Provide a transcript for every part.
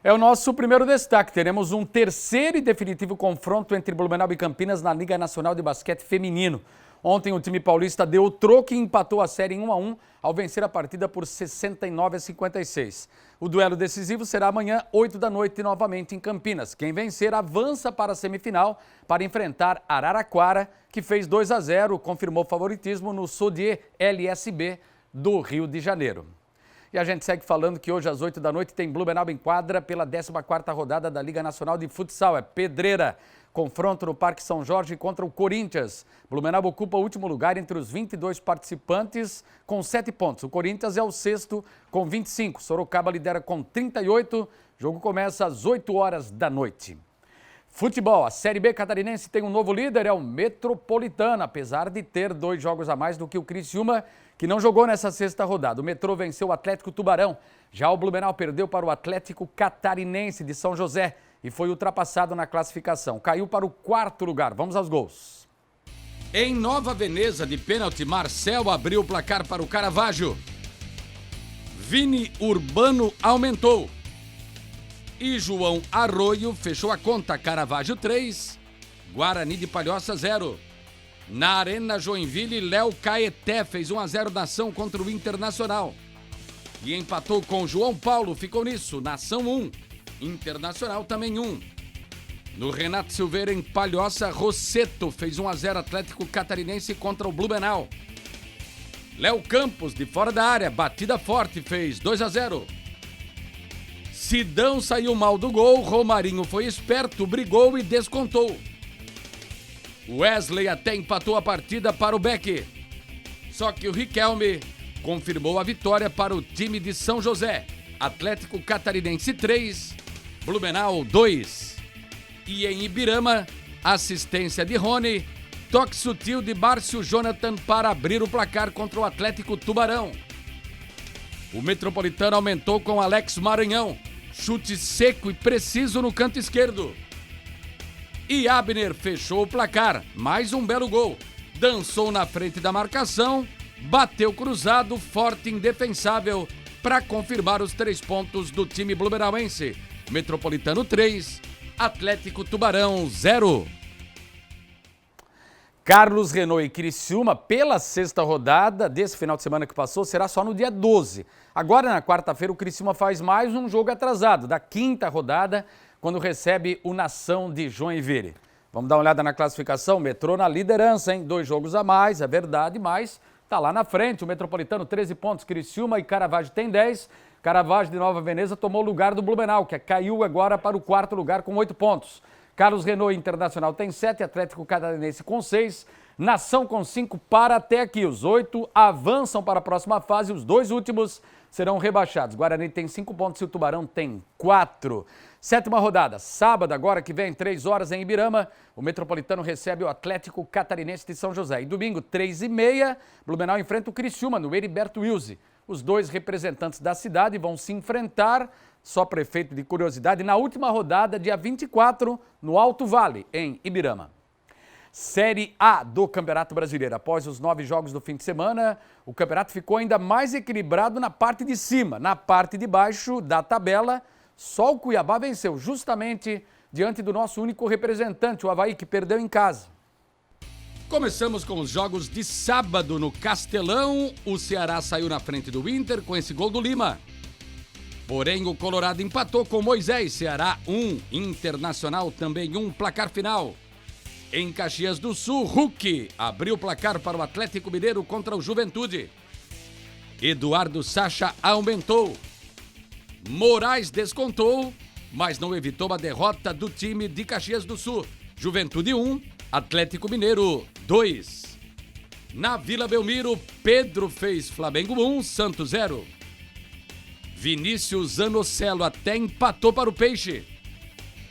É o nosso primeiro destaque. Teremos um terceiro e definitivo confronto entre Blumenau e Campinas na Liga Nacional de Basquete Feminino. Ontem o time paulista deu o troco e empatou a série em 1-1 ao vencer a partida por 69-56. O duelo decisivo será amanhã, 8 da noite, novamente em Campinas. Quem vencer avança para a semifinal para enfrentar Araraquara, que fez 2-0, confirmou favoritismo no Sodier LSB do Rio de Janeiro. E a gente segue falando que hoje às 8 da noite tem Blumenau em quadra pela 14ª rodada da Liga Nacional de Futsal. É pedreira. Confronto no Parque São Jorge contra o Corinthians. Blumenau ocupa o último lugar entre os 22 participantes com 7 pontos. O Corinthians é o sexto com 25. Sorocaba lidera com 38. O jogo começa às 8 horas da noite. Futebol, a Série B catarinense tem um novo líder, é o Metropolitano, apesar de ter 2 jogos a mais do que o Criciúma, que não jogou nessa sexta rodada. O Metrô venceu o Atlético Tubarão, já o Blumenau perdeu para o Atlético Catarinense de São José e foi ultrapassado na classificação. Caiu para o 4º lugar. Vamos aos gols. Em Nova Veneza, de pênalti, Marcel abriu o placar para o Caravaggio. Vini Urbano aumentou. E João Arroio fechou a conta. Caravaggio 3, Guarani de Palhoça 0. Na Arena Joinville, Léo Caeté fez 1-0 na ação contra o Internacional. E empatou com João Paulo, ficou nisso, Nação 1, Internacional também 1. No Renato Silveira, em Palhoça, Rosseto fez 1-0 Atlético Catarinense contra o Blumenau. Léo Campos, de fora da área, batida forte, fez 2-0. Sidão saiu mal do gol, Romarinho foi esperto, brigou e descontou. Wesley até empatou a partida para o Beck. Só que o Riquelme confirmou a vitória para o time de São José. Atlético Catarinense 3, Blumenau 2. E em Ibirama, assistência de Rony, toque sutil de Márcio Jonathan para abrir o placar contra o Atlético Tubarão. O Metropolitano aumentou com Alex Maranhão, chute seco e preciso no canto esquerdo. E Abner fechou o placar, mais um belo gol. Dançou na frente da marcação, bateu cruzado, forte e indefensável para confirmar os 3 pontos do time blumenauense. Metropolitano 3, Atlético Tubarão 0. Carlos Renault e Criciúma, pela sexta rodada desse final de semana que passou, será só no dia 12. Agora, na quarta-feira, o Criciúma faz mais um jogo atrasado, da 5ª rodada, quando recebe o Nação de Joinville. Vamos dar uma olhada na classificação. Metrô na liderança, hein? 2 jogos a mais, é verdade, mas tá lá na frente. O Metropolitano, 13 pontos. Criciúma e Caravaggio tem 10. Caravaggio de Nova Veneza tomou o lugar do Blumenau, que caiu agora para o 4º lugar com 8 pontos. Carlos Renault Internacional tem 7, Atlético Catarinense com 6, Nação com 5 para até aqui. Os 8 avançam para a próxima fase, os 2 últimos serão rebaixados. Guarani tem 5 pontos e o Tubarão tem 4. 7ª rodada, sábado agora que vem, 3 horas em Ibirama, o Metropolitano recebe o Atlético Catarinense de São José. E domingo, 3h30, Blumenau enfrenta o Criciúma no Heriberto Wilson. Os 2 representantes da cidade vão se enfrentar, só prefeito de curiosidade, na última rodada, dia 24, no Alto Vale, em Ibirama. Série A do Campeonato Brasileiro. Após os 9 jogos do fim de semana, o campeonato ficou ainda mais equilibrado na parte de cima. Na parte de baixo da tabela, só o Cuiabá venceu, justamente diante do nosso único representante, o Avaí, que perdeu em casa. Começamos com os jogos de sábado no Castelão. O Ceará saiu na frente do Inter com esse gol do Lima. Porém, o Colorado empatou com Moisés. Ceará 1, Internacional também 1, placar final. Em Caxias do Sul, Hulk abriu o placar para o Atlético Mineiro contra o Juventude. Eduardo Sacha aumentou. Moraes descontou, mas não evitou a derrota do time de Caxias do Sul. Juventude 1, Atlético Mineiro 2. Na Vila Belmiro, Pedro fez Flamengo 1, Santos 0. Vinícius Zanocelo até empatou para o Peixe.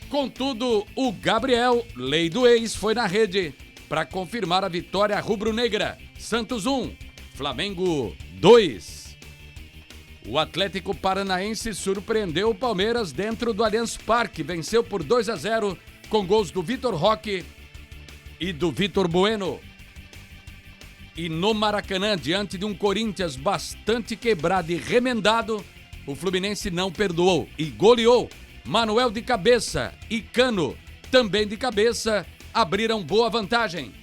Contudo, o Gabriel, lei do ex, foi na rede para confirmar a vitória rubro-negra. Santos 1, Flamengo 2. O Atlético Paranaense surpreendeu o Palmeiras dentro do Allianz Parque. Venceu por 2-0 com gols do Vitor Roque e do Vitor Bueno. E no Maracanã, diante de um Corinthians bastante quebrado e remendado, o Fluminense não perdoou e goleou Manuel de cabeça e Cano, também de cabeça, abriram boa vantagem.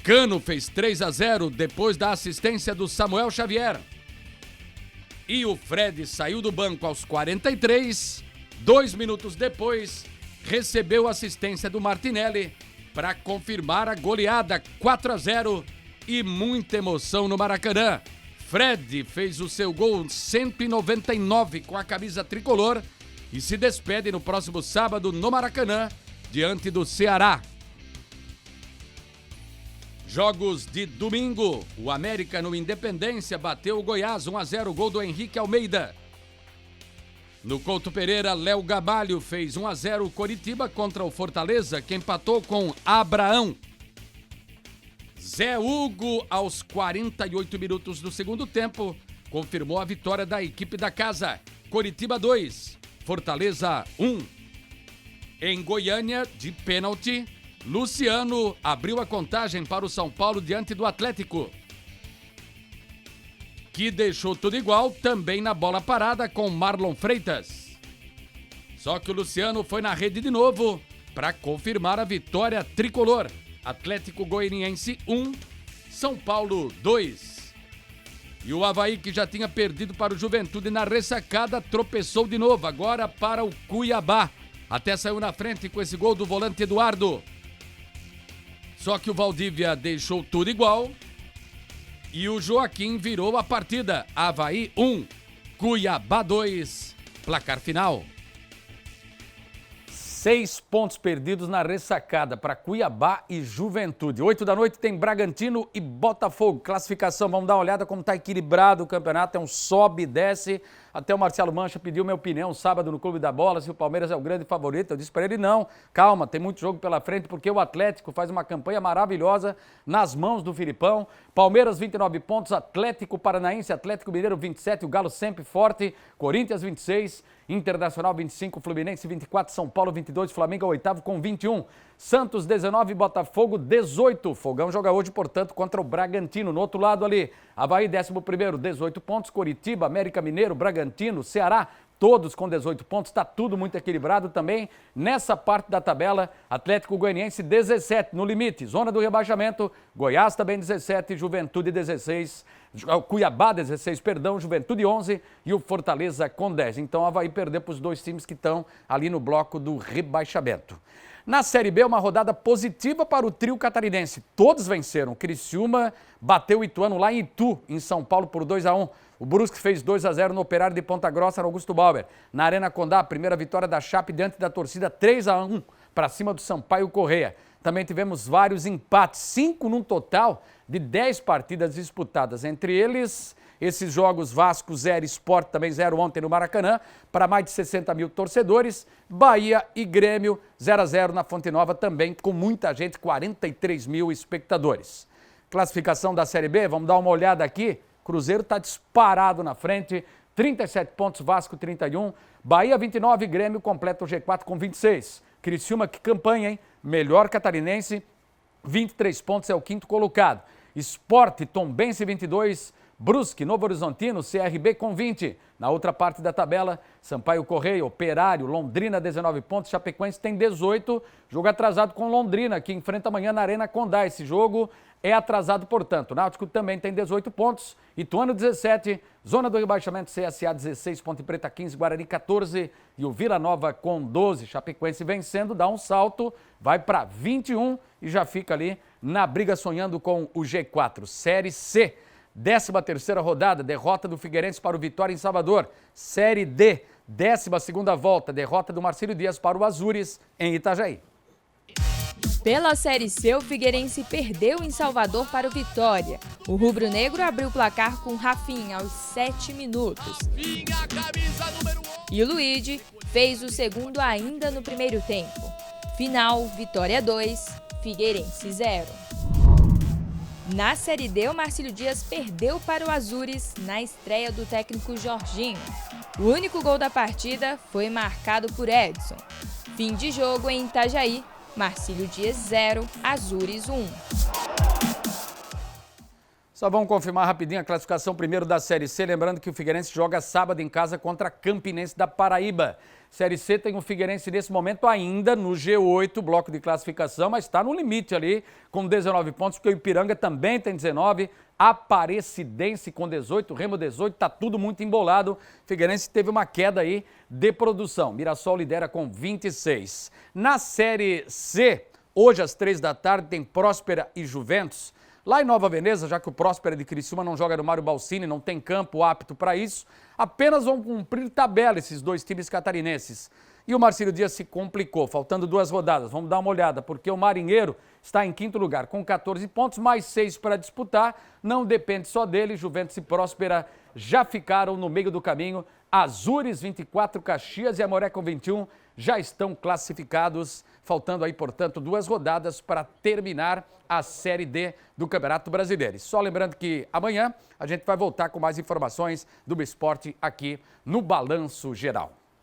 Cano fez 3-0 depois da assistência do Samuel Xavier. E o Fred saiu do banco aos 43, 2 minutos depois, recebeu assistência do Martinelli para confirmar a goleada 4-0 e muita emoção no Maracanã. Fred fez o seu gol 199 com a camisa tricolor e se despede no próximo sábado no Maracanã, diante do Ceará. Jogos de domingo, o América no Independência bateu o Goiás 1-0, gol do Henrique Almeida. No Couto Pereira, Léo Gabalho fez 1-0 Coritiba contra o Fortaleza, que empatou com Abraão. Zé Hugo, aos 48 minutos do segundo tempo, confirmou a vitória da equipe da casa. Coritiba 2, Fortaleza 1. Em Goiânia, de pênalti, Luciano abriu a contagem para o São Paulo diante do Atlético, que deixou tudo igual também na bola parada com Marlon Freitas. Só que o Luciano foi na rede de novo para confirmar a vitória tricolor. Atlético Goianiense 1, São Paulo 2. E o Avaí, que já tinha perdido para o Juventude na ressacada, tropeçou de novo, agora para o Cuiabá. Até saiu na frente com esse gol do volante Eduardo. Só que o Valdívia deixou tudo igual e o Joaquim virou a partida. Avaí 1, Cuiabá 2, placar final. 6 pontos perdidos na ressacada para Cuiabá e Juventude. 8 da noite tem Bragantino e Botafogo. Classificação, vamos dar uma olhada como está equilibrado o campeonato. É um sobe e desce. Até o Marcelo Mancha pediu minha opinião sábado no Clube da Bola, se o Palmeiras é o grande favorito. Eu disse para ele não, calma, tem muito jogo pela frente, porque o Atlético faz uma campanha maravilhosa nas mãos do Filipão. Palmeiras 29 pontos, Atlético Paranaense, Atlético Mineiro 27, o Galo sempre forte, Corinthians 26, Internacional 25, Fluminense 24, São Paulo 22, Flamengo é o oitavo com 21, Santos 19, Botafogo 18. Fogão joga hoje, portanto, contra o Bragantino. No outro lado ali, Avaí 11º, 18 pontos, Coritiba, América Mineiro, Bragantino, Ceará, todos com 18 pontos, está tudo muito equilibrado também. Nessa parte da tabela, Atlético Goianiense 17, no limite, zona do rebaixamento, Goiás também 17, Juventude 16, Cuiabá 16, perdão, Juventude 11 e o Fortaleza com 10. Então, Avaí perder para os dois times que estão ali no bloco do rebaixamento. Na Série B, uma rodada positiva para o trio catarinense. Todos venceram. Criciúma bateu o Ituano lá em Itu, em São Paulo, por 2-1. O Brusque fez 2-0 no Operário de Ponta Grossa, no Augusto Bauer. Na Arena Condá, a primeira vitória da Chape diante da torcida, 3-1 para cima do Sampaio Corrêa. Também tivemos vários empates, 5 num total de 10 partidas disputadas. Entre eles, esses jogos Vasco 0, Sport também 0 ontem no Maracanã, para mais de 60 mil torcedores. Bahia e Grêmio 0-0 na Fonte Nova também, com muita gente, 43 mil espectadores. Classificação da Série B, vamos dar uma olhada aqui. Cruzeiro está disparado na frente, 37 pontos, Vasco 31, Bahia 29, Grêmio completa o G4 com 26. Criciúma, que campanha, hein? Melhor catarinense, 23 pontos, é o quinto colocado. Sport, Tombense 22, Brusque, Novo Horizontino, CRB com 20. Na outra parte da tabela, Sampaio Corrêa, Operário, Londrina 19 pontos, Chapecoense tem 18. Jogo atrasado com Londrina, que enfrenta amanhã na Arena Condá. Esse jogo é atrasado, portanto. Náutico também tem 18 pontos, Ituano 17, zona do rebaixamento CSA 16, Ponte Preta 15, Guarani 14 e o Vila Nova com 12. Chapecoense vencendo, dá um salto, vai para 21 e já fica ali na briga sonhando com o G4. Série C. 13ª rodada, derrota do Figueirense para o Vitória em Salvador. Série D, 12ª volta, derrota do Marcílio Dias para o Azures em Itajaí. Pela Série C, o Figueirense perdeu em Salvador para o Vitória. O rubro-negro abriu o placar com Rafinha aos 7 minutos. E o Luigi fez o segundo ainda no primeiro tempo. Final, Vitória 2, Figueirense 0. Na Série D, o Marcílio Dias perdeu para o Azures na estreia do técnico Jorginho. O único gol da partida foi marcado por Edson. Fim de jogo em Itajaí, Marcílio Dias 0, Azures 1. Só vamos confirmar rapidinho a classificação primeiro da Série C, lembrando que o Figueirense joga sábado em casa contra a Campinense da Paraíba. Série C tem o Figueirense nesse momento ainda no G8, bloco de classificação, mas está no limite ali com 19 pontos, porque o Ipiranga também tem 19, Aparecidense com 18, Remo 18, tá tudo muito embolado. Figueirense teve uma queda aí de produção. Mirassol lidera com 26. Na Série C, hoje às 3 da tarde tem Próspera e Juventus. Lá em Nova Veneza, já que o Próspera de Criciúma não joga no Mário Balsini, não tem campo apto para isso, apenas vão cumprir tabela esses dois times catarinenses. E o Marcílio Dias se complicou, faltando 2 rodadas. Vamos dar uma olhada, porque o Marinheiro está em 5º lugar com 14 pontos, mais 6 para disputar. Não depende só dele, Juventus e Próspera já ficaram no meio do caminho. Azures 24, Caxias e Amoré com 21 já estão classificados, faltando aí, portanto, 2 rodadas para terminar a Série D do Campeonato Brasileiro. E só lembrando que amanhã a gente vai voltar com mais informações do esporte aqui no Balanço Geral.